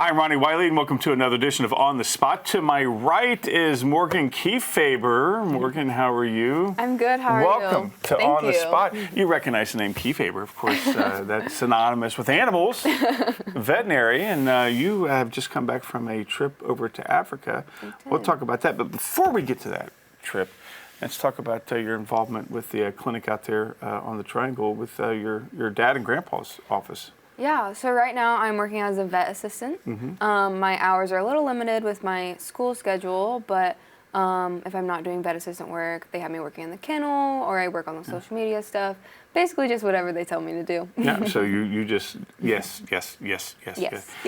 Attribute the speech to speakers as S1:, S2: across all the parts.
S1: I'm Ronnie Wiley, and welcome to another edition of On the Spot. To my right is Morgan Keaffaber. Morgan, how are you?
S2: I'm good. How are you?
S1: Welcome to On the Spot. You recognize the name Keaffaber, of course. That's synonymous with animals, veterinary, and you have just come back from a trip over to Africa. We'll talk about that. But before we get to that trip, let's talk about your involvement with the clinic out there on the Triangle with your dad and grandpa's office.
S2: Yeah, so right now I'm working as a vet assistant. My hours are a little limited with my school schedule, but if I'm not doing vet assistant work, they have me working in the kennel, or I work on the social media stuff. Basically just whatever they tell me to do.
S1: Yeah, so you just, yes.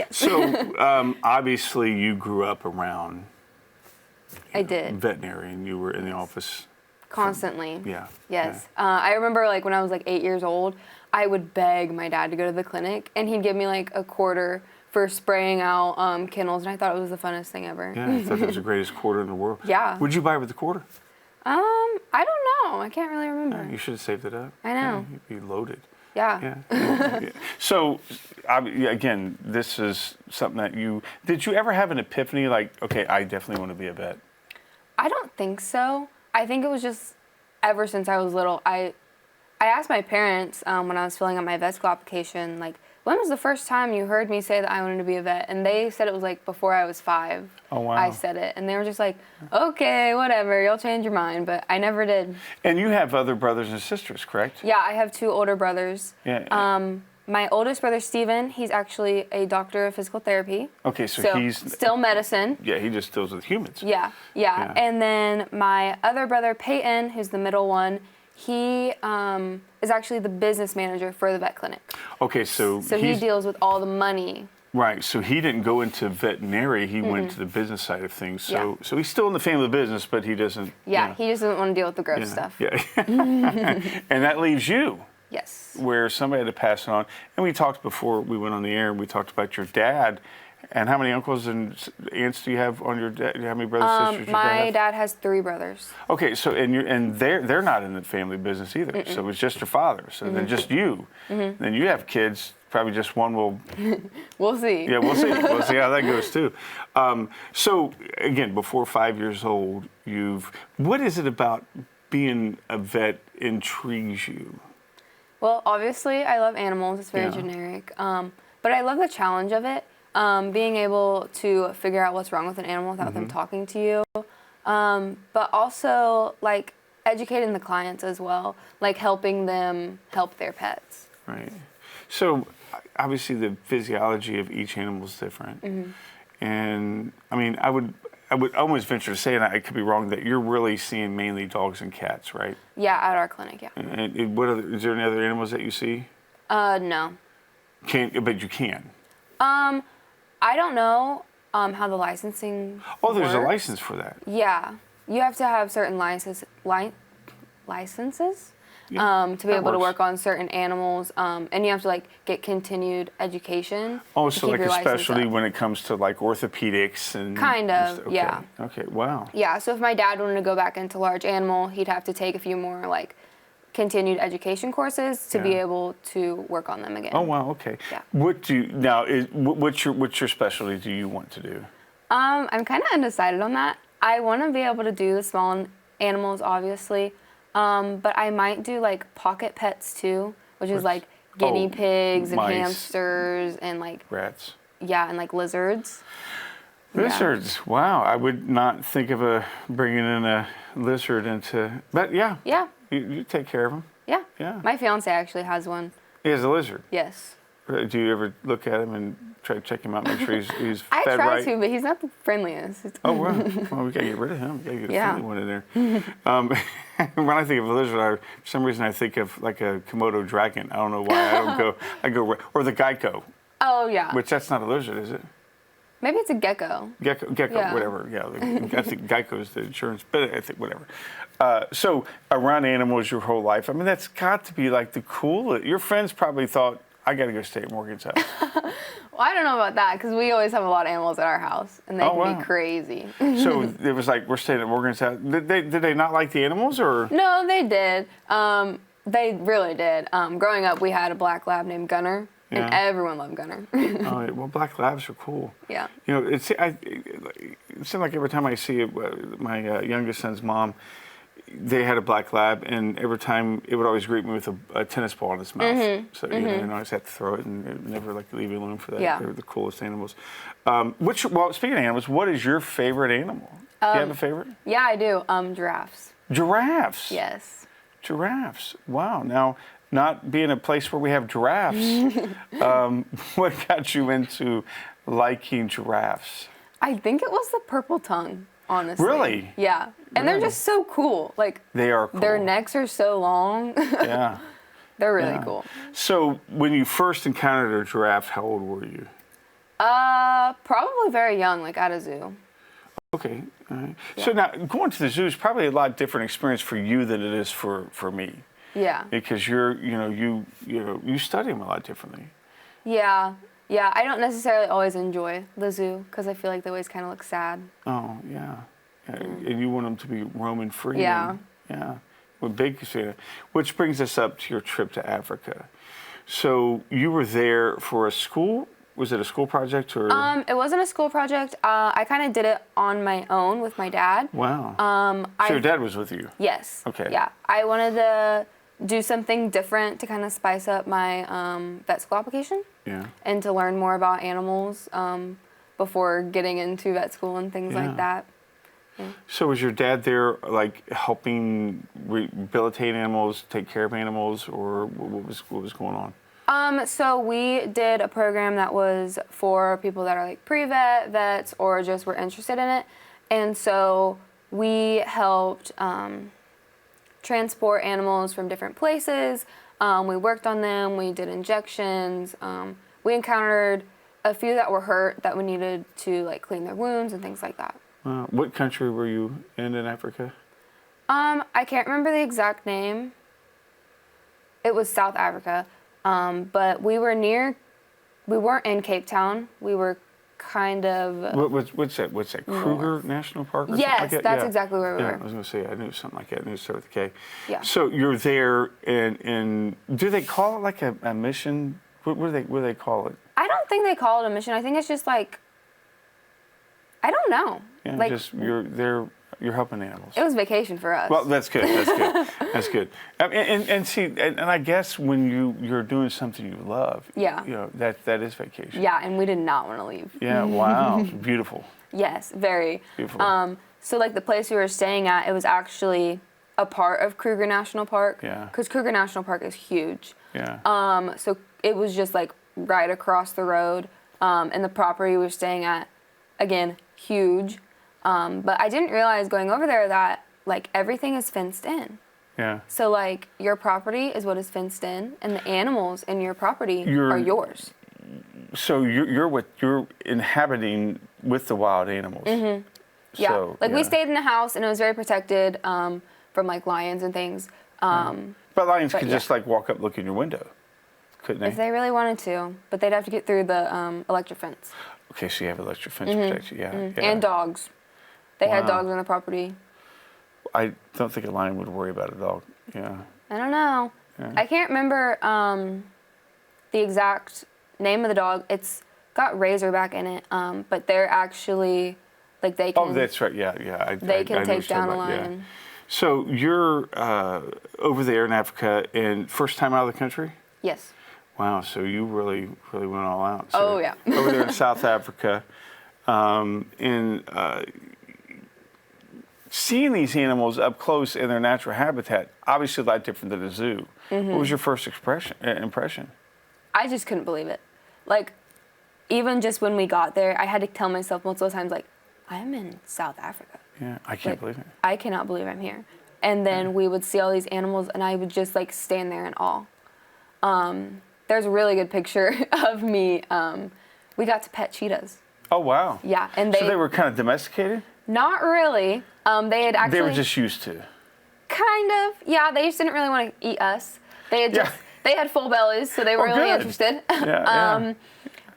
S1: So obviously you grew up around
S2: I did.
S1: veterinary, and you were in the office.
S2: Constantly.
S1: Yeah.
S2: Yes. I remember like when I was like 8 years old, I would beg my dad to go to the clinic, and he'd give me like a quarter for spraying out kennels, and I thought it was the funnest thing ever.
S1: Yeah, I thought it was the greatest quarter in the world.
S2: Yeah.
S1: Would you buy it with the quarter?
S2: I don't know. I can't really remember.
S1: You should have saved it up.
S2: I know.
S1: Yeah, you'd be loaded.
S2: Yeah.
S1: Yeah. So, again, this is something that did you ever have an epiphany like, okay, I definitely want to be a vet?
S2: I don't think so. I think it was just ever since I was little. I asked my parents when I was filling out my vet school application, like, when was the first time you heard me say that I wanted to be a vet? And they said it was like before I was 5.
S1: Oh, wow.
S2: I said it. And they were just like, okay, whatever, you'll change your mind. But I never did.
S1: And you have other brothers and sisters, correct?
S2: Yeah, I have 2 older brothers.
S1: Yeah.
S2: My oldest brother, Steven, he's actually a doctor of physical therapy.
S1: Okay, so he's
S2: still medicine.
S1: Yeah, he just deals with humans.
S2: Yeah. And then my other brother, Peyton, who's the middle one, he is actually the business manager for the vet clinic.
S1: Okay, so
S2: he deals with all the money.
S1: Right, so he didn't go into veterinary, he went to the business side of things. So he's still in the family business, but he doesn't...
S2: Yeah, he just doesn't want to deal with the gross stuff.
S1: Yeah. And that leaves you.
S2: Yes.
S1: Where somebody had to pass it on. And we talked before we went on the air, we talked about your dad. And how many uncles and aunts do you have on your dad? How many brothers and sisters?
S2: My dad has 3 brothers.
S1: Okay, so and they're not in the family business either. So it's just your father. So then just you. Then you have kids. Probably just one will.
S2: We'll see.
S1: Yeah, we'll see. We'll see how that goes too. So again, before 5 years old, what is it about being a vet intrigues you?
S2: Well, obviously, I love animals. It's very generic. But I love the challenge of it. Being able to figure out what's wrong with an animal without them talking to you. But also, like, educating the clients as well. Like, helping them help their pets.
S1: Right. So, obviously, the physiology of each animal is different. And, I mean, I would almost venture to say, and I could be wrong, that you're really seeing mainly dogs and cats, right?
S2: Yeah, at our clinic, yeah.
S1: And is there any other animals that you see?
S2: No.
S1: But you can?
S2: I don't know how the licensing
S1: there's a
S2: works.
S1: license for that.
S2: Yeah. You have to have certain licenses to be able to work on certain animals, and you have to like get continued education.
S1: Oh, so like a specialty when it comes to like orthopedics and
S2: kind of,
S1: okay.
S2: yeah.
S1: Okay, wow.
S2: Yeah, so if my dad wanted to go back into large animal, he'd have to take a few more like continued education courses to be able to work on them again.
S1: Oh wow, okay.
S2: Yeah.
S1: What's your specialty do you want to do?
S2: I'm kind of undecided on that. I want to be able to do the small animals, obviously. But I might do like pocket pets too, which is like guinea pigs and
S1: mice,
S2: hamsters and like
S1: rats.
S2: Yeah, and like lizards.
S1: Lizards. Yeah. Wow, I would not think of bringing in a lizard into. But yeah.
S2: Yeah.
S1: You take care of them.
S2: Yeah.
S1: Yeah.
S2: My fiance actually has one.
S1: He has a lizard.
S2: Yes.
S1: Do you ever look at him and try to check him out, make sure he's fed right?
S2: I try to, but he's not the friendliest.
S1: Oh, wow. Well, we got to get rid of him. We got to get a friendly one in there. When I think of a lizard, for some reason I think of like a Komodo dragon. I don't know why. I go, or the gecko.
S2: Oh, yeah.
S1: Which that's not a lizard, is it?
S2: Maybe it's a gecko.
S1: Gecko, yeah. Whatever. Yeah, I think Geico is the insurance, but I think whatever. So around animals your whole life, I mean, that's got to be like the coolest. Your friends probably thought, I got to go stay at Morgan's house.
S2: Well, I don't know about that because we always have a lot of animals at our house, and they can be crazy.
S1: So it was like we're staying at Morgan's house. Did they not like the animals, or?
S2: No, they did. They really did. Growing up, we had a black lab named Gunner.
S1: Yeah.
S2: And everyone loved Gunner.
S1: Oh, well, black labs are cool.
S2: Yeah.
S1: You know, it seems like every time I see it, my youngest son's mom, they had a black lab, and every time it would always greet me with a tennis ball in its mouth. So you know, and I always had to throw it, and it never like leave you alone for that.
S2: Yeah.
S1: They're the coolest animals. Well, speaking of animals, what is your favorite animal? Do you have a favorite?
S2: Yeah, I do. Giraffes.
S1: Giraffes.
S2: Yes.
S1: Giraffes. Wow. Now, not being a place where we have giraffes, what got you into liking giraffes?
S2: I think it was the purple tongue, honestly.
S1: Really?
S2: Yeah. And they're just so cool. Like,
S1: they are cool.
S2: Their necks are so long.
S1: Yeah.
S2: They're really cool.
S1: So when you first encountered a giraffe, how old were you?
S2: Probably very young, like at a zoo.
S1: Okay. All right. Yeah. So now going to the zoo is probably a lot different experience for you than it is for me.
S2: Yeah.
S1: Because you study them a lot differently.
S2: Yeah. Yeah. I don't necessarily always enjoy the zoo because I feel like they always kind of look sad.
S1: Oh yeah. And you want them to be roaming free.
S2: Yeah.
S1: Yeah. Well, big fan. Which brings us up to your trip to Africa. So you were there for a school. Was it a school project or?
S2: It wasn't a school project. I kind of did it on my own with my dad.
S1: Wow. So your dad was with you?
S2: Yes.
S1: Okay.
S2: Yeah. I wanted to do something different to kind of spice up my vet school application.
S1: Yeah.
S2: And to learn more about animals before getting into vet school and things like that. Yeah.
S1: So was your dad there, like helping rehabilitate animals, take care of animals, or what was going on?
S2: So we did a program that was for people that are like pre-vet, vets, or just were interested in it. And so we helped transport animals from different places. We worked on them. We did injections. We encountered a few that were hurt that we needed to like clean their wounds and things like that.
S1: What country were you in Africa?
S2: I can't remember the exact name. It was South Africa. But we weren't in Cape Town. We were kind of...
S1: What's that? Kruger National Park or
S2: yes,
S1: something like that?
S2: That's exactly where we were.
S1: I was going to say, I knew something like that. I knew it started with a K.
S2: Yeah.
S1: So you're there, and do they call it like a mission? What do they call it?
S2: I don't think they call it a mission. I think it's just like... I don't know.
S1: Yeah,
S2: like,
S1: just you're there... You're helping animals.
S2: It was vacation for us.
S1: Well, that's good. That's good. That's good. And see, and I guess when you're doing something you love,
S2: yeah,
S1: that is vacation.
S2: Yeah, and we did not want to leave.
S1: Yeah. Wow. Beautiful.
S2: Yes, very.
S1: Beautiful.
S2: So like the place we were staying at, it was actually a part of Kruger National Park.
S1: Yeah.
S2: Because Kruger National Park is huge.
S1: Yeah.
S2: So it was just like right across the road, and the property we were staying at, again, huge. But I didn't realize going over there that like everything is fenced in.
S1: Yeah.
S2: So like your property is what is fenced in, and the animals in your property are yours.
S1: So you're inhabiting with the wild animals.
S2: Mm-hmm. Yeah.
S1: So,
S2: we stayed in a house, and it was very protected from like lions and things.
S1: But lions could just like walk up, look in your window, couldn't they?
S2: If they really wanted to, but they'd have to get through the electric fence.
S1: Okay, so you have electric fence protection. Yeah.
S2: Mm-hmm.
S1: Yeah.
S2: And dogs. They had dogs on the property.
S1: I don't think a lion would worry about a dog. Yeah.
S2: I don't know.
S1: Yeah.
S2: I can't remember the exact name of the dog. It's got Razorback in it, but they're actually, like, they can...
S1: Oh, that's right. Yeah.
S2: They can
S1: I
S2: take down a
S1: lion.
S2: lion.
S1: So you're over there in Africa, and first time out of the country?
S2: Yes.
S1: Wow. So you really went all out. So
S2: oh, yeah.
S1: over there in South Africa, seeing these animals up close in their natural habitat, obviously a lot different than a zoo. Mm-hmm. What was your first impression?
S2: I just couldn't believe it. Like, even just when we got there, I had to tell myself multiple times, like, I'm in South Africa.
S1: Yeah, I can't believe it.
S2: I cannot believe I'm here. And then we would see all these animals, and I would just, like, stand there in awe. There's a really good picture of me. We got to pet cheetahs.
S1: Oh, wow.
S2: Yeah. And
S1: so they were kind of domesticated?
S2: Not really. They had actually...
S1: They were just used to?
S2: Kind of. Yeah, they just didn't really want to eat us. They had just... They had full bellies, so they were really interested.
S1: Yeah.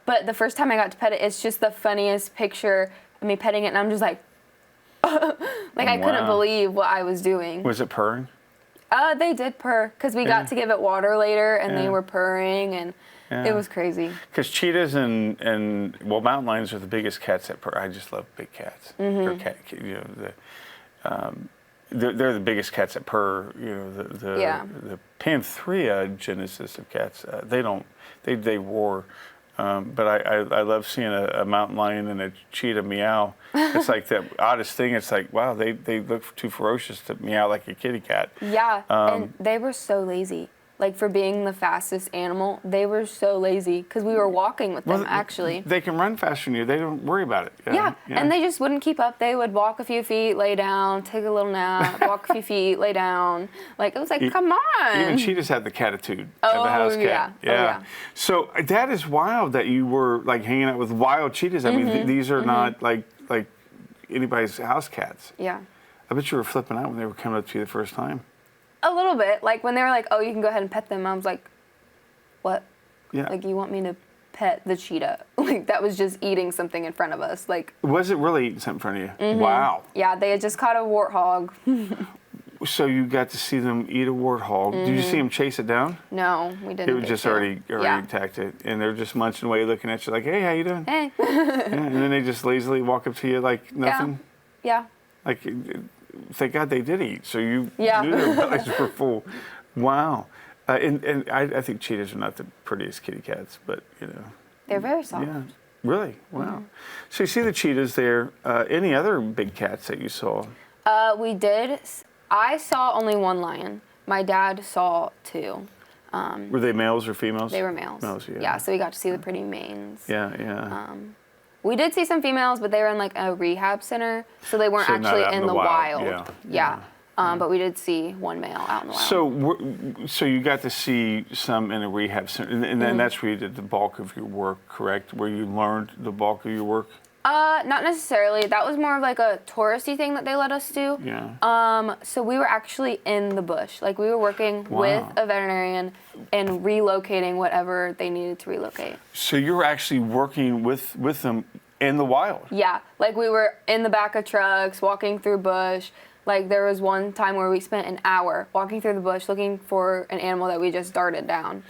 S2: But the first time I got to pet it, it's just the funniest picture of me petting it, and I'm just like... I couldn't believe what I was doing.
S1: Was it purring?
S2: They did purr, because we got to give it water later, and they were purring, and It was crazy.
S1: Because cheetahs and mountain lions are the biggest cats at I just love big cats. Or they're the biggest cats that purr. The Panthera genesis of cats. They roar. But I love seeing a mountain lion and a cheetah meow. It's like the oddest thing. It's like, wow, they look too ferocious to meow like a kitty cat.
S2: Yeah, and they were so lazy. Like, for being the fastest animal, they were so lazy because we were walking with them, actually.
S1: They can run faster than you. They don't worry about it.
S2: Yeah, and they just wouldn't keep up. They would walk a few feet, lay down, take a little nap, walk a few feet, lay down. Like, it was like, come on.
S1: Even cheetahs had the catitude of the house cat.
S2: Yeah.
S1: So that is wild that you were, like, hanging out with wild cheetahs. I mean, these are not, like anybody's house cats.
S2: Yeah.
S1: I bet you were flipping out when they were coming up to you the first time.
S2: A little bit. Like, when they were like, oh, you can go ahead and pet them, I was like, what?
S1: Yeah.
S2: Like, you want me to pet the cheetah? Like, that was just eating something in front of us. Like,
S1: was it really eating something in front of you? Wow.
S2: Yeah, they had just caught a warthog.
S1: So you got to see them eat a warthog. Did you see them chase it down?
S2: No, we didn't.
S1: It was just already attacked it, and they're just munching away, looking at you like, "Hey, how you doing?"
S2: Hey.
S1: And then they just lazily walk up to you like nothing.
S2: Yeah.
S1: Like, thank God they did eat, so you
S2: Yeah.
S1: knew their bellies were full. Wow. And I think cheetahs are not the prettiest kitty cats, but
S2: They're very soft.
S1: Yeah. Really? Wow. So you see the cheetahs there. Any other big cats that you saw?
S2: We did. I saw only one lion. My dad saw two.
S1: Were they males or females?
S2: They were males.
S1: Males, yeah.
S2: Yeah, so we got to see the pretty manes.
S1: Yeah.
S2: We did see some females, but they were in like a rehab center, so they weren't
S1: So not
S2: actually
S1: out
S2: in the wild.
S1: Yeah.
S2: But we did see one male out in the wild.
S1: So you got to see some in a rehab center, and then that's where you did the bulk of your work, correct? Where you learned the bulk of your work?
S2: Not necessarily. That was more of like a touristy thing that they let us do.
S1: Yeah.
S2: So we were actually in the bush. Like, we were working with a veterinarian and relocating whatever they needed to relocate.
S1: So you were actually working with them in the wild?
S2: Yeah. Like, we were in the back of trucks, walking through bush. Like, there was one time where we spent an hour walking through the bush looking for an animal that we just darted down.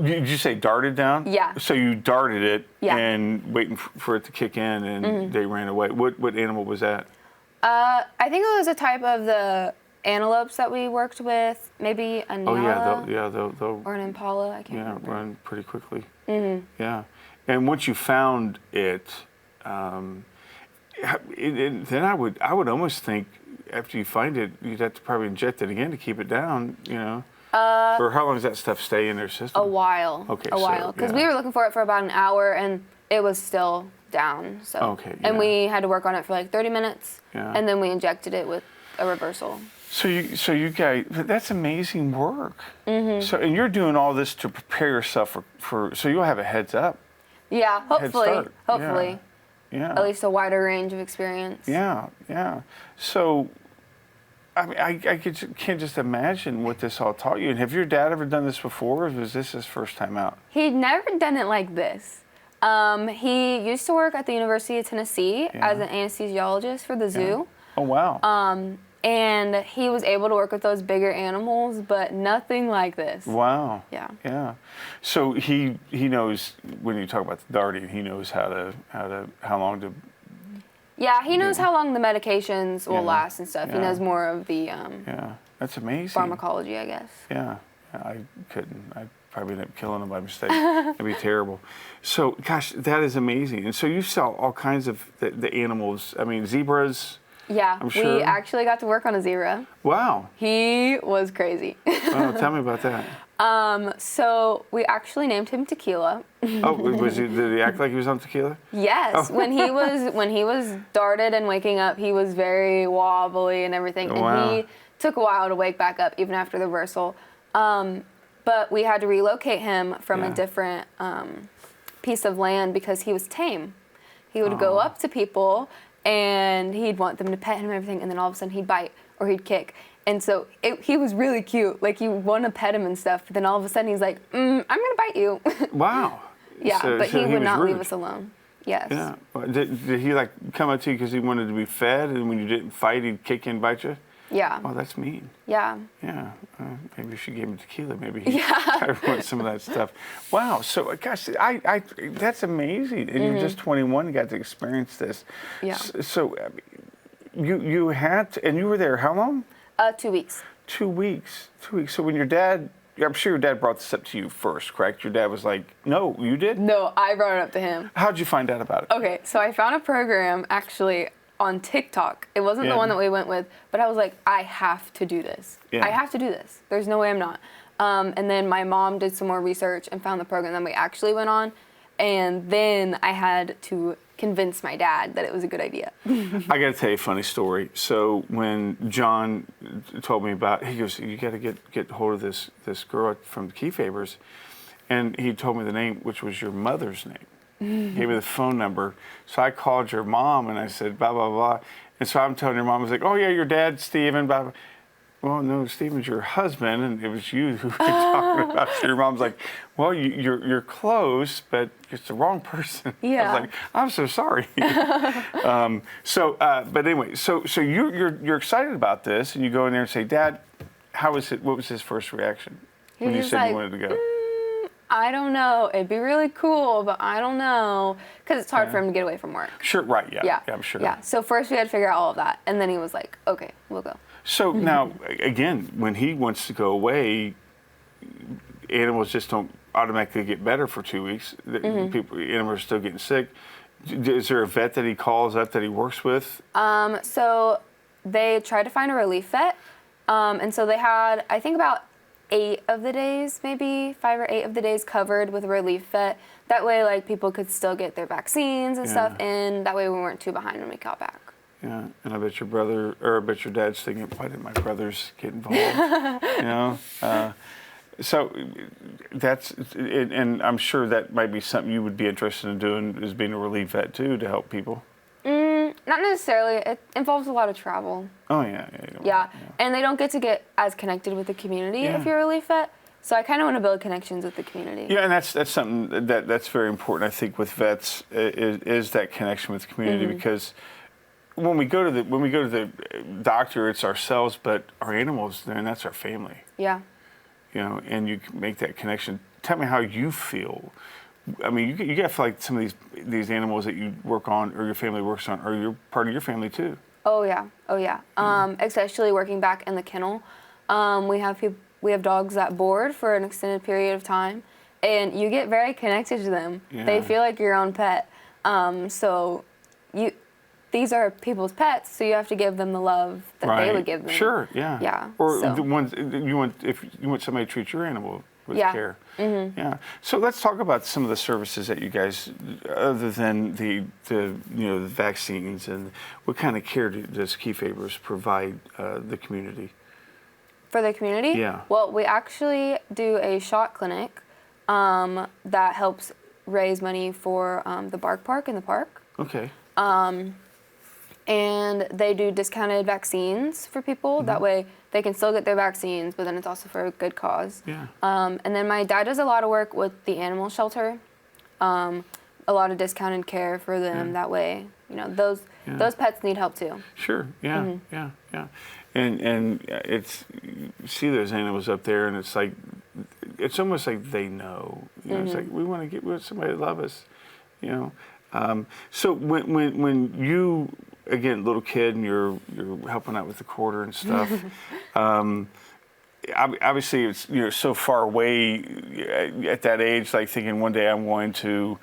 S1: Did you say darted down?
S2: Yeah.
S1: So you darted it
S2: and
S1: waiting for it to kick in, and they ran away. What animal was that?
S2: I think it was a type of the antelopes that we worked with, maybe a Nala.
S1: They'll
S2: or an impala. I can't remember.
S1: run pretty quickly. Yeah, and once you found it, then I would almost think after you find it, you'd have to probably inject it again to keep it down. Or how long does that stuff stay in their system?
S2: A while.
S1: Okay.
S2: A while. Because we were looking for it for about an hour, and it was still down. So.
S1: Okay.
S2: And we had to work on it for like 30 minutes.
S1: Yeah.
S2: And then we injected it with a reversal.
S1: So you guys, that's amazing work. So, and you're doing all this to prepare yourself for so you'll have a heads up.
S2: Yeah, hopefully.
S1: start.
S2: Hopefully.
S1: Yeah.
S2: At least a wider range of experience.
S1: Yeah. So, I mean, I can't just imagine what this all taught you. And have your dad ever done this before, or was this his first time out?
S2: He'd never done it like this. He used to work at the University of Tennessee as an anesthesiologist for the zoo.
S1: Oh, wow.
S2: And he was able to work with those bigger animals, but nothing like this.
S1: Wow.
S2: Yeah.
S1: So he knows when you talk about the darting, he knows how long to.
S2: Yeah, he knows how long the medications will last and stuff.
S1: Yeah.
S2: He knows more of the
S1: Yeah, that's amazing.
S2: pharmacology, I guess.
S1: Yeah, I couldn't. I'd probably end up killing him by mistake. That'd be terrible. So, gosh, that is amazing. And so you saw all kinds of the animals. I mean, zebras.
S2: Yeah,
S1: I'm sure.
S2: we actually got to work on a zebra.
S1: Wow.
S2: He was crazy.
S1: Oh, tell me about that.
S2: So we actually named him Tequila.
S1: Oh, did he act like he was on tequila?
S2: Yes.
S1: Oh.
S2: When he was darted and waking up, he was very wobbly and everything.
S1: Wow.
S2: And he took a while to wake back up, even after the reversal. But we had to relocate him from a different piece of land because he was tame. He would go up to people and he'd want them to pet him and everything, and then all of a sudden he'd bite or he'd kick. And so he was really cute. Like, you want to pet him and stuff, but then all of a sudden he's like, I'm going to bite you.
S1: Wow.
S2: Yeah,
S1: So
S2: but he would not
S1: rude.
S2: leave us alone. Yes.
S1: Yeah. Did he like come up to you because he wanted to be fed, and when you didn't fight, he'd kick you and bite you?
S2: Yeah.
S1: Oh, that's mean.
S2: Yeah.
S1: Yeah. Maybe if she gave him tequila, maybe he want some of that stuff. Wow. So, gosh, I that's amazing. And you're just 21. You got to experience this.
S2: Yeah.
S1: So, you had to, and you were there how long?
S2: 2 weeks.
S1: 2 weeks. 2 weeks. So when your dad, I'm sure your dad brought this up to you first, correct? Your dad was like, no, you did?
S2: No, I brought it up to him.
S1: How'd you find out about it?
S2: Okay, so I found a program actually on TikTok. It wasn't the one that we went with, but I was like, I have to do this.
S1: Yeah.
S2: I have to do this. There's no way I'm not. And then my mom did some more research and found the program that we actually went on. And then I had to convince my dad that it was a good idea.
S1: I got to tell you a funny story. So when John told me about, he goes, you got to get hold of this girl from the Keaffabers, and he told me the name, which was your mother's name. Gave me the phone number. So I called your mom and I said, blah, blah, blah. And so I'm telling your mom, I was like, oh yeah, your dad, Stephen, blah, blah. Well, no, Stephen's your husband, and it was you who were talking about. So your mom's like, well, you're close, but it's the wrong person.
S2: Yeah.
S1: I was like, I'm so sorry. But anyway, so you're excited about this, and you go in there and say, Dad, how was it? What was his first reaction when you said you wanted to go?
S2: I don't know. It'd be really cool, but I don't know. Because it's hard for him to get away from work.
S1: Sure, right, yeah, I'm sure.
S2: Yeah, so first we had to figure out all of that. And then he was like, okay, we'll go.
S1: So now, again, when he wants to go away, animals just don't automatically get better for 2 weeks. Animals are still getting sick. Is there a vet that he calls up that he works with?
S2: So they tried to find a relief vet. And so they had, I think, about 8 of the days, maybe 5 or 8 of the days covered with a relief vet. That way, like, people could still get their vaccines and stuff in. That way we weren't too behind when we got back.
S1: Yeah, and I bet your brother, or I bet your dad's thinking, why didn't my brothers get involved? So that's, and I'm sure that might be something you would be interested in doing, is being a relief vet too, to help people.
S2: Not necessarily. It involves a lot of travel.
S1: Oh yeah.
S2: Yeah, and they don't get as connected with the community if you're a relief vet. So I kind of want to build connections with the community.
S1: Yeah, and that's something that's very important, I think, with vets is that connection with the community, because when we go to the doctor, it's ourselves, but our animals, then that's our family.
S2: Yeah.
S1: And you can make that connection. Tell me how you feel. I mean, you got to feel like some of these animals that you work on, or your family works on, are you part of your family too?
S2: Oh yeah. Especially working back in the kennel, we have dogs that board for an extended period of time, and you get very connected to them.
S1: Yeah.
S2: They feel like your own pet. These are people's pets, so you have to give them the love that they would give them.
S1: Sure, yeah.
S2: Yeah.
S1: Or the ones if you want somebody to treat your animal with care. Yeah. So let's talk about some of the services that you guys, other than the vaccines, and what kind of care does Keaffabers provide the community?
S2: For the community?
S1: Yeah.
S2: Well, we actually do a shot clinic that helps raise money for the bark park in the park.
S1: Okay.
S2: And they do discounted vaccines for people. That way they can still get their vaccines, but then it's also for a good cause.
S1: Yeah.
S2: And then my dad does a lot of work with the animal shelter. A lot of discounted care for them. That way, those pets need help too.
S1: Sure. Yeah. Yeah. And you see those animals up there, and it's almost like they know. It's like we want to get with somebody to love us. So when you, again, little kid, and you're helping out with the quarter and stuff, obviously it's so far away at that age, like thinking one day I'm going to.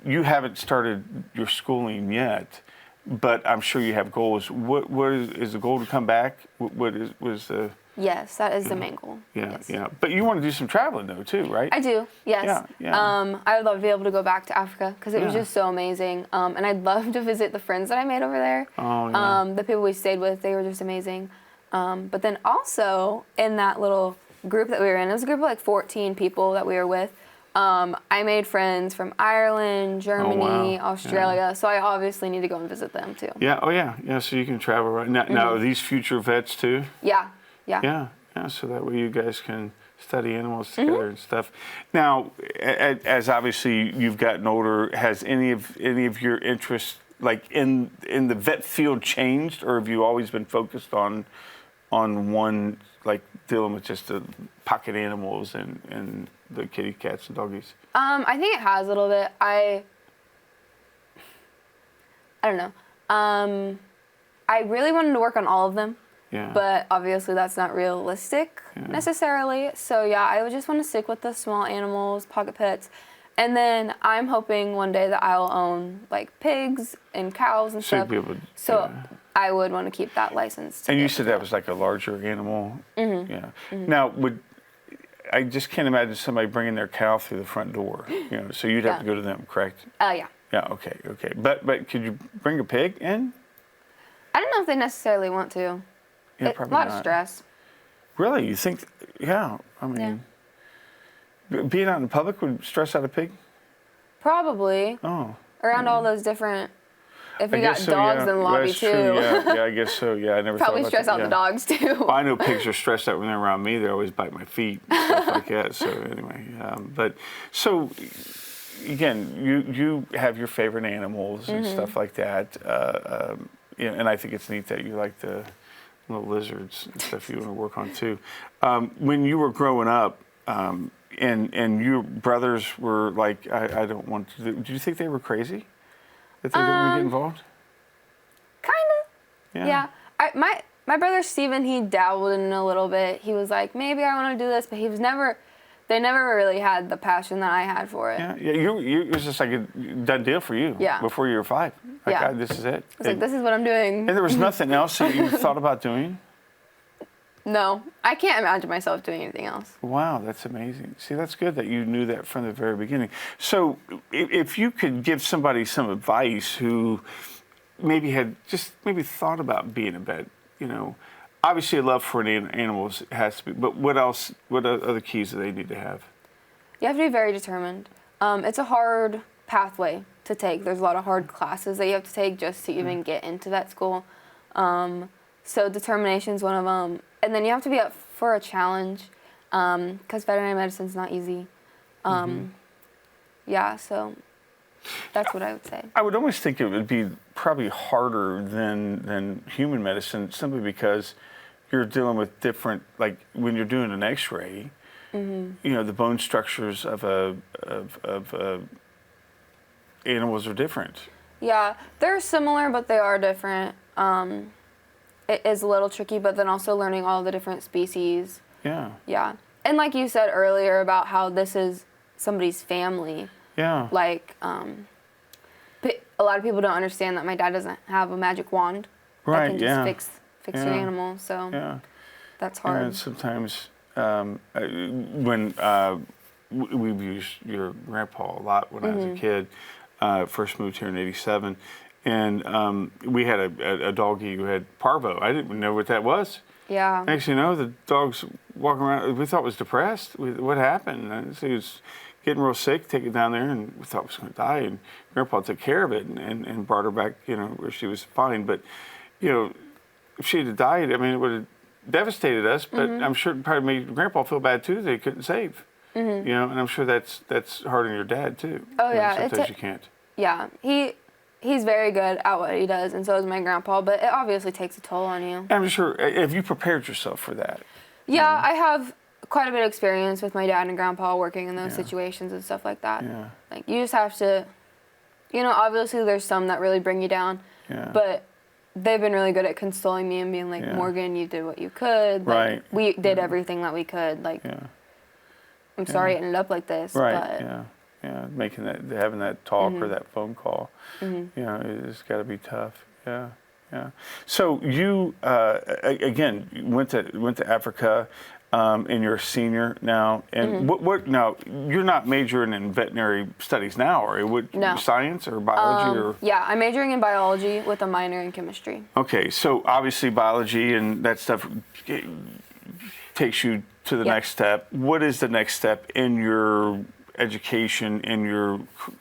S1: You haven't started your schooling yet, but I'm sure you have goals. What is the goal to come back? Was the
S2: Yes, that is the main goal.
S1: Yeah,
S2: yes.
S1: yeah. But you want to do some traveling though too, right?
S2: I do. Yes.
S1: Yeah.
S2: I would love to be able to go back to Africa because it was just so amazing. And I'd love to visit the friends that I made over there.
S1: Oh, yeah.
S2: The people we stayed with, they were just amazing. But then also in that little group that we were in, it was a group of like 14 people that we were with. I made friends from Ireland, Germany, Australia, so I obviously need to go and visit them too.
S1: Yeah. Oh yeah. Yeah. So you can travel right now. Now are these future vets too?
S2: Yeah.
S1: Yeah. So that way you guys can study animals together and stuff. Now, as obviously you've gotten older, has any of your interests like in the vet field changed, or have you always been focused on one, like dealing with just the pocket animals and the kitty cats and doggies?
S2: I think it has a little bit. I don't know. I really wanted to work on all of them.
S1: Yeah.
S2: But obviously that's not realistic necessarily. So yeah, I would just want to stick with the small animals, pocket pets. And then I'm hoping one day that I'll own like pigs and cows and stuff. So I would want to keep that license.
S1: And you said that was like a larger animal? Mm-hmm. Yeah. Mm-hmm. Now, I just can't imagine somebody bringing their cow through the front door, so you'd have to go to them, correct?
S2: Yeah.
S1: Yeah, okay. But could you bring a pig in?
S2: I don't know if they necessarily want to.
S1: Yeah,
S2: a lot of stress.
S1: Really? You think? Yeah. I mean, being out in public would stress out a pig?
S2: Probably.
S1: Oh.
S2: Around all those different. If you got
S1: so,
S2: dogs in the lobby
S1: that's
S2: too.
S1: True. Yeah, I guess so. Yeah, I never
S2: Probably
S1: thought about
S2: stress
S1: that.
S2: out the dogs too.
S1: Well, I know pigs are stressed out when they're around me. They always bite my feet, and stuff like that. So anyway, but so again, you have your favorite animals and stuff like that. And I think it's neat that you like the little lizards and stuff you want to work on too. When you were growing up, and your brothers were like, I don't want to do you think they were crazy? That they didn't want to get involved?
S2: Kind of. Yeah. My brother Steven, he dabbled in it a little bit. He was like, maybe I want to do this, but they never really had the passion that I had for it.
S1: Yeah. It was just like a done deal for you.
S2: Yeah.
S1: Before you were 5. Like, God, this is it.
S2: It's like, this is what I'm doing.
S1: And there was nothing else that you thought about doing?
S2: No, I can't imagine myself doing anything else.
S1: Wow, that's amazing. See, that's good that you knew that from the very beginning. So if you could give somebody some advice who maybe had just thought about being a vet, obviously a love for animals has to be, but what else, what other keys do they need to have?
S2: You have to be very determined. It's a hard pathway to take. There's a lot of hard classes that you have to take just to even get into vet school. So determination is one of them. And then you have to be up for a challenge because veterinary medicine is not easy. Yeah, so that's what I would say.
S1: I would almost think it would be probably harder than human medicine simply because you're dealing with different, like when you're doing an x-ray, the bone structures of animals are different.
S2: Yeah, they're similar, but they are different. It is a little tricky, but then also learning all the different species.
S1: Yeah.
S2: Yeah. And like you said earlier about how this is somebody's family.
S1: Yeah.
S2: Like, a lot of people don't understand that my dad doesn't have a magic wand
S1: right,
S2: that can just fix your animal. So that's hard.
S1: And sometimes when we've used your grandpa a lot when I was a kid, first moved here in '87. And we had a doggie who had parvo. I didn't know what that was.
S2: Yeah.
S1: Next thing you know, the dog's walking around. We thought it was depressed. What happened? So he was getting real sick, take it down there, and we thought it was going to die. And Grandpa took care of it and brought her back, where she was fine. But, if she had died, I mean, it would have devastated us. But I'm sure it probably made Grandpa feel bad, too, that he couldn't save. And I'm sure that's hard on your dad, too.
S2: Oh, yeah.
S1: Sometimes you can't.
S2: Yeah. He's very good at what he does, and so is my grandpa, but it obviously takes a toll on you.
S1: I'm sure. Have you prepared yourself for that?
S2: Yeah, I have quite a bit of experience with my dad and grandpa working in those situations and stuff like that.
S1: Yeah.
S2: Like, you just have to, obviously there's some that really bring you down, but they've been really good at consoling me and being like, Morgan, you did what you could. Like,
S1: right.
S2: We did everything that we could. Like, I'm sorry it ended up like this.
S1: Right,
S2: but
S1: having that talk or that phone call, it's got to be tough. Yeah. So you again went to Africa, and you're a senior now. And what now? You're not majoring in veterinary studies now, are you?
S2: No.
S1: Science or biology or?
S2: Yeah, I'm majoring in biology with a minor in chemistry.
S1: Okay, so obviously biology and that stuff takes you to the next step. What is the next step in your education and your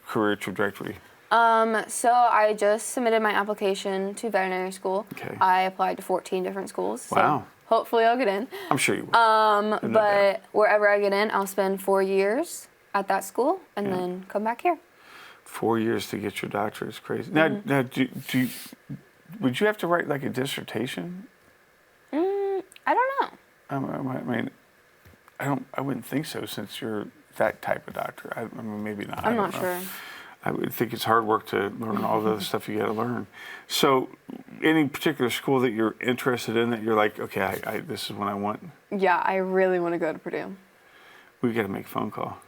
S1: career trajectory?
S2: So I just submitted my application to veterinary school.
S1: Okay.
S2: I applied to 14 different schools. So
S1: wow.
S2: Hopefully I'll get in.
S1: I'm sure you will.
S2: But wherever I get in, I'll spend 4 years at that school and then come back here.
S1: 4 years to get your doctorate is crazy. Now, would you have to write like a dissertation?
S2: I don't know.
S1: I mean, I wouldn't think so since you're that type of doctor. I mean, maybe not.
S2: I'm not sure.
S1: I would think it's hard work to learn all the other stuff you got to learn. So, any particular school that you're interested in that you're like, okay, this is what I want?
S2: Yeah, I really want to go to Purdue.
S1: We got to make a phone call.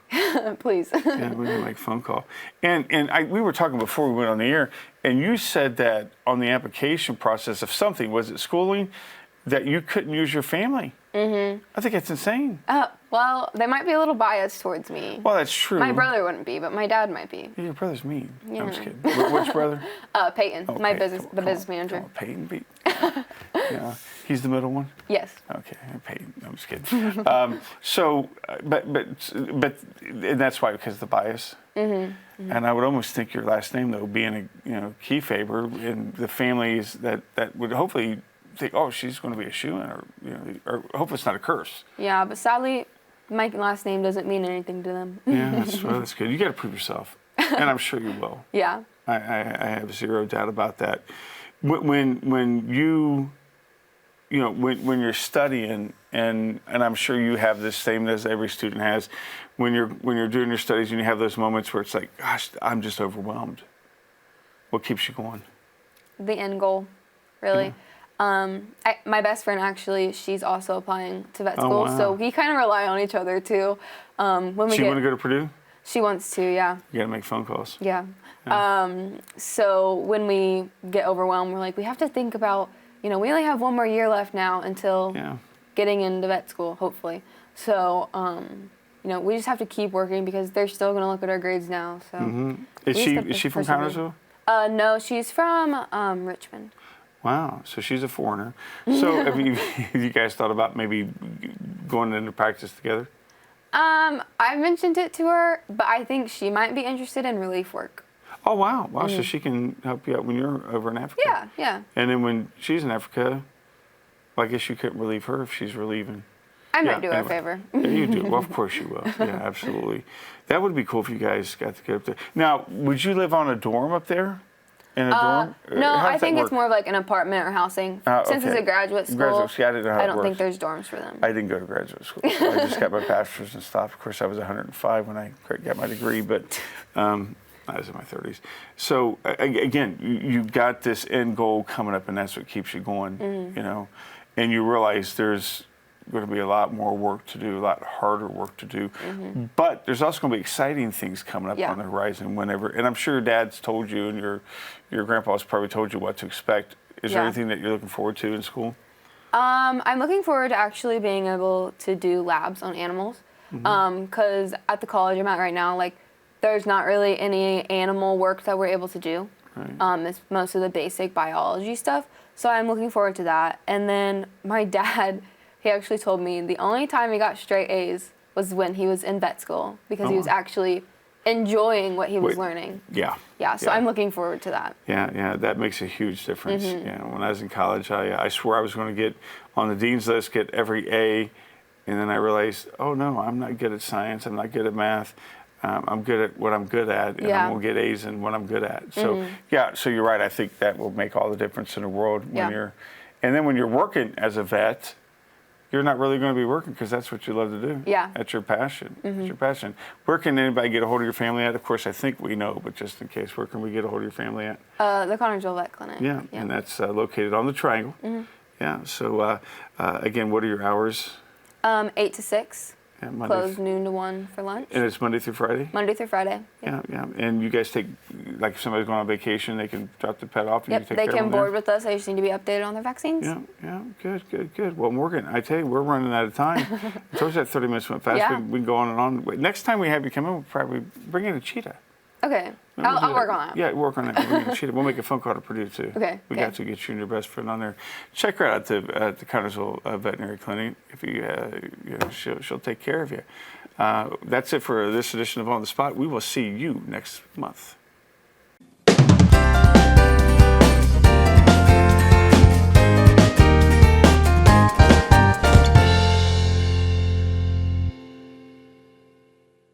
S2: Please.
S1: Yeah, we got to make a phone call. And we were talking before we went on the air, and you said that on the application process of something, was it schooling, that you couldn't use your family? Mm-hmm. I think that's insane.
S2: Well, they might be a little biased towards me.
S1: Well, that's true.
S2: My brother wouldn't be, but my dad might be.
S1: Yeah, your brother's mean.
S2: Yeah.
S1: I'm just kidding. Which brother?
S2: Peyton,
S1: Oh,
S2: my
S1: Peyton.
S2: business manager.
S1: Oh, Peyton beat. Yeah, he's the middle one.
S2: Yes.
S1: Okay, Peyton. I'm just kidding. But and that's why, because of the bias. Mm-hmm. And I would almost think your last name, though, being Keaffaber, and the families that would hopefully think, oh, she's going to be a shoo-in, or hope it's not a curse.
S2: Yeah, but sadly, my last name doesn't mean anything to them.
S1: Yeah, that's good. You got to prove yourself, and I'm sure you will.
S2: Yeah.
S1: I have zero doubt about that. When you're studying, and I'm sure you have this same as every student has, when you're doing your studies and you have those moments where it's like, gosh, I'm just overwhelmed. What keeps you going?
S2: The end goal, really. Yeah. My best friend, actually, she's also applying to vet school,
S1: wow.
S2: so we kind of rely on each other too.
S1: She want to go to Purdue?
S2: She wants to, yeah.
S1: You got to make phone calls.
S2: Yeah. So when we get overwhelmed, we're like, we have to think about, we only have one more year left now until getting into vet school, hopefully. So, we just have to keep working because they're still going to look at our grades now. So. Mm-hmm.
S1: Is she from Connersville?
S2: No, she's from Richmond.
S1: Wow, so she's a foreigner. So have you guys thought about maybe going into practice together?
S2: I mentioned it to her, but I think she might be interested in relief work.
S1: Oh, wow. Wow, so she can help you out when you're over in Africa?
S2: Yeah, yeah.
S1: And then when she's in Africa, well, I guess you couldn't relieve her if she's relieving.
S2: I might do her a favor.
S1: Yeah, you do. Well, of course you will. Yeah, absolutely. That would be cool if you guys got to get up there. Now, would you live on a dorm up there? In a dorm?
S2: No, I think it's more of like an apartment or housing. Since it's a graduate school, I don't think there's dorms for them.
S1: I didn't go to graduate school. I just got my bachelor's and stopped. Of course, I was 105 when I got my degree, but I was in my 30s. So, again, you got this end goal coming up, and that's what keeps you going, and you realize there's going to be a lot more work to do, a lot harder work to do. Mm-hmm. But there's also going to be exciting things coming up on the horizon whenever. And I'm sure your dad's told you and your grandpa's probably told you what to expect. Is there anything that you're looking forward to in school?
S2: I'm looking forward to actually being able to do labs on animals. Because at the college I'm at right now, there's not really any animal work that we're able to do. Right. It's most of the basic biology stuff. So I'm looking forward to that. And then my dad, he actually told me the only time he got straight A's was when he was in vet school because he was actually enjoying what he was learning.
S1: Yeah.
S2: Yeah, so I'm looking forward to that.
S1: Yeah, that makes a huge difference. Mm-hmm. When I was in college, I swore I was going to get on the dean's list, get every A, and then I realized, oh no, I'm not good at science, I'm not good at math. I'm good at what I'm good at, and I'm going to get A's in what I'm good at. So, so you're right. I think that will make all the difference in the world when and then when you're working as a vet, you're not really going to be working because that's what you love to do. Yeah. That's your passion. Mm-hmm. It's your passion. Where can anybody get a hold of your family at? Of course, I think we know, but just in case, where can we get a hold of your family at?
S2: The Connersville Vet Clinic.
S1: Yeah, and that's located on the Triangle. Mm-hmm. Yeah, so again, what are your hours?
S2: 8 to 6. Yeah, closed noon to 1 for lunch.
S1: And it's Monday through Friday?
S2: Monday through Friday.
S1: Yep. Yeah. And you guys take, if somebody's going on vacation, they can drop the pet off and you take care of them?
S2: They can board with us. They just need to be updated on their vaccines.
S1: Yeah. Good. Well, Morgan, I tell you, we're running out of time. I told you that 30 minutes went fast. Yeah. We can go on and on. Next time we have you come in, we'll probably bring in a cheetah.
S2: Okay. I'll work on that.
S1: Yeah, work on that. We'll bring in a cheetah. We'll make a phone call to Purdue, too.
S2: Okay.
S1: We got to get you and your best friend on there. Check her out at the Connersville Veterinary Clinic. If she'll take care of you. That's it for this edition of On the Spot. We will see you next month.